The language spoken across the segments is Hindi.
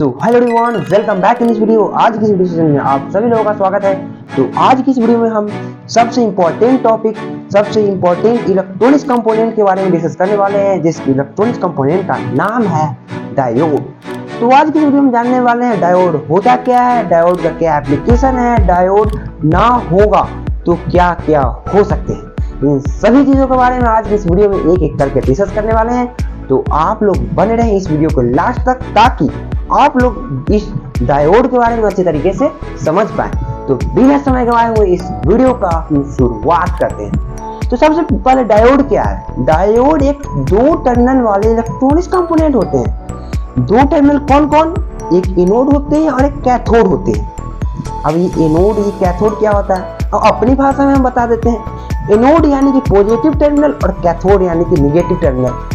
तो hello everyone, welcome back in this video. आज की इस वीडियो सेशन में आप सभी लोगों का स्वागत है। तो आज की इस वीडियो में हम सबसे इम्पोर्टेंट टॉपिक, सबसे इम्पोर्टेंट इलेक्ट्रॉनिक्स कंपोनेंट के बारे में डिस्कस करने वाले हैं, जिस इलेक्ट्रॉनिक्स कंपोनेंट का नाम है डायोड। तो आज की वीडियो में जानने वाले हैं डायोड होता क्या है, डायोड का क्या एप्लीकेशन है, डायोड ना होगा तो क्या क्या हो सकते हैं। इन सभी चीजों के बारे में आज की इस वीडियो में एक एक करके डिस्कस करने वाले हैं। तो आप लोग बने रहें इस वीडियो को लास्ट तक, ताकि आप लोग इस डायोड के बारे में अच्छे तरीके से समझ पाए। तो बिना समय गवाए हुए इस वीडियो का शुरुआत करते हैं। तो सबसे पहले डायोड क्या है। डायोड एक दो टर्मिनल वाले इलेक्ट्रॉनिक्स कंपोनेंट होते हैं। दो टर्मिनल कौन कौन, एक एनोड होते हैं और एक कैथोड होते हैं। अब ये एनोड, ये कैथोड क्या होता है, और अपनी भाषा में हम बता देते हैं। एनोड यानी कि पॉजिटिव टर्मिनल और कैथोड यानी कि निगेटिव टर्मिनल।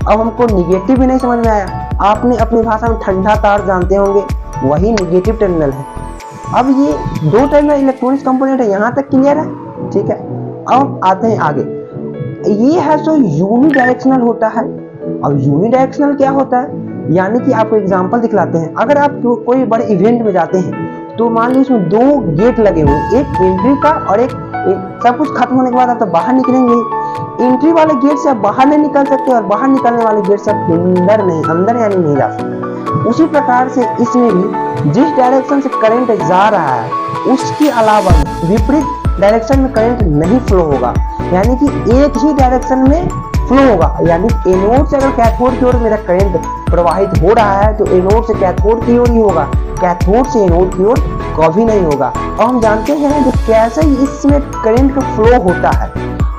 अब हमको निगेटिव भी नहीं समझ में आया, आपने अपनी भाषा में ठंडा तार जानते होंगे, वही निगेटिव टर्मिनल है। अब ये दो टर्मिनल इलेक्ट्रॉनिक्स कंपोनेंट है, यहाँ तक क्लियर है, ठीक है। अब आते हैं आगे। ये है सो यूनिडायरेक्शनल होता है। अब यूनिडायरेक्शनल क्या होता है, यानी कि आपको एग्जांपल दिखलाते हैं। अगर आप कोई बड़े इवेंट में जाते हैं तो मान लीजिए उसमें दो गेट लगे हुए, एक एंट्री का और एक सब कुछ खत्म होने के बाद आप तो बाहर निकलेंगे। एंट्री वाले गेट से आप बाहर नहीं निकल सकते और बाहर निकलने वाले गेट से आप अंदर यानी नहीं जा सकते। उसी प्रकार से इसमें भी जिस डायरेक्शन से करंट जा रहा है उसके अलावा विपरीत डायरेक्शन में करंट नहीं फ्लो होगा, यानी कि एक ही डायरेक्शन में फ्लो होगा। यानी एनोड से अगर कैथोड की ओर मेरा करंट प्रवाहित हो रहा है तो एनोड से कैथोड की ओर ही होगा, कैथोड से एनोड की ओर कभी नहीं होगा। और हम जानते हैं कि कैसे इसमें करंट का फ्लो होता है।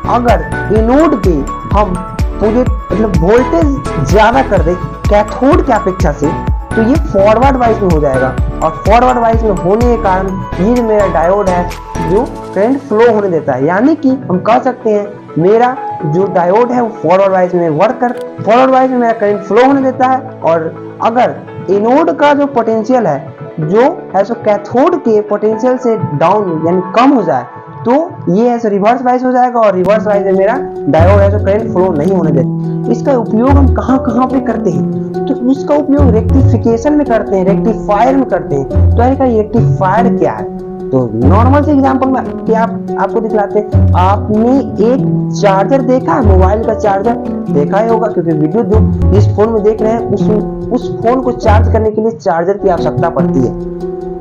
अगर एनोड पे हम पूरे मतलब वोल्टेज ज्यादा कर दे कैथोड की अपेक्षा से, तो ये फॉरवर्ड वाइज में हो जाएगा, और फॉरवर्ड वाइज में होने के कारण ये जो मेरा डायोड है जो करंट फ्लो होने देता है। यानी कि हम कह सकते हैं मेरा जो डायोड है वो फॉरवर्ड वाइज में फॉरवर्ड वाइज में मेरा करंट फ्लो होने देता है। और अगर एनोड का जो पोटेंशियल है जो है सो कैथोड के पोटेंशियल से डाउन यानी कम हो जाए, तो ये है सो रिवर्स वाइज हो जाएगा, और रिवर्स वाइज में मेरा डायोड है सो करंट फ्लो नहीं होने देता। इसका उपयोग हम कहाँ पे करते हैं, तो इसका उपयोग रेक्टिफिकेशन में करते हैं, रेक्टिफायर में करते हैं। तो इसका रेक्टिफायर क्या है, तो नॉर्मल से एग्जांपल में क्या आपको दिखलाते हैं। आपने एक चार्जर देखा, मोबाइल का चार्जर देखा ही होगा, क्योंकि वीडियो जो इस फोन में देख रहे हैं उस फोन को चार्ज करने के लिए चार्जर की आवश्यकता पड़ती है।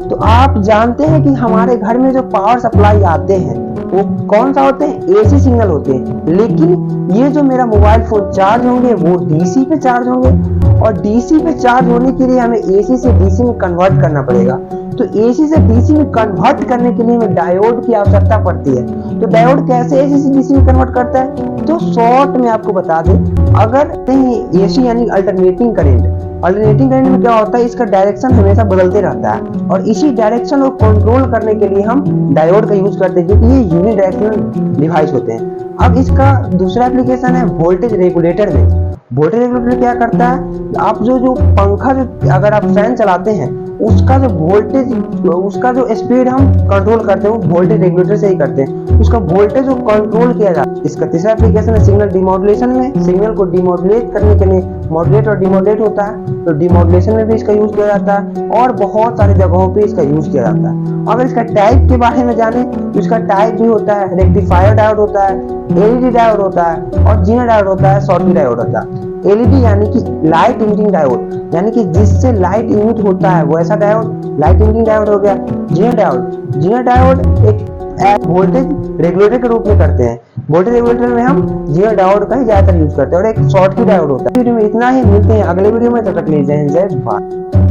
तो आप जानते हैं कि हमारे घर में जो पावर सप्लाई आते हैं वो कौन सा होते हैं, एसी सिग्नल होते हैं। लेकिन ये जो मेरा मोबाइल फोन चार्ज होंगे वो डीसी पे चार्ज होंगे, और डीसी पे चार्ज होने के लिए हमें एसी से डीसी में कन्वर्ट करना पड़ेगा। तो एसी से डीसी में कन्वर्ट करने के लिए हमें डायोड की आवश्यकता पड़ती है। तो डायोड कैसे एसी से डीसी में कन्वर्ट करता है, तो शॉर्ट में आपको बता दें, अगर एसी यानी अल्टरनेटिंग करंट में क्या होता है, इसका डायरेक्शन हमेशा बदलते रहता है, और इसी डायरेक्शन को कंट्रोल करने के लिए हम डायोड का यूज करते हैं, क्योंकि ये यूनिडायरेक्शनल डिवाइस होते हैं। अब इसका दूसरा एप्लीकेशन है वोल्टेज रेगुलेटर में। वोल्टेज रेगुलेटर क्या करता है, आप जो पंखा, जो अगर आप फैन चलाते हैं उसका जो वोल्टेज, उसका जो स्पीड हम कंट्रोल करते हैं वो वोल्टेज रेगुलेटर से ही करते हैं, उसका वोल्टेज को कंट्रोल किया जाता है। इसका तीसरा एप्लीकेशन है सिग्नल डिमॉड्यूलेशन में। सिग्नल को डिमॉड्यूलेट करने के लिए मॉड्यूलेट और डिमॉड्यूलेट होता है, तो डिमॉड्यूलेशन में भी इसका यूज किया जाता है, और बहुत सारी जगहों पे इसका यूज किया जाता है। अगर इसका टाइप के बारे में जाने तो इसका टाइप भी होता है, रेक्टिफायर डायोड होता है, एलईडी डायोड होता है, और जीना डायोड होता है, शॉर्टी डायोड होता है। एलईडी यानी कि लाइट इमिटिंग डायोड, यानी कि जिससे लाइट इमिट होता है वो ऐसा डायोड लाइट इमिटिंग डायोड हो गया। जीना डायोड एक वोल्टेज रेगुलेटर के रूप में करते हैं। वोल्टेज रेगुलेटर में हम जीना डायोड का ही ज्यादातर यूज करते हैं, और एक शॉर्टकी डायोड होता है। वीडियो में इतना ही, मिलते हैं अगले वीडियो में, तब तक के लिए जय हिंद, जय भारत।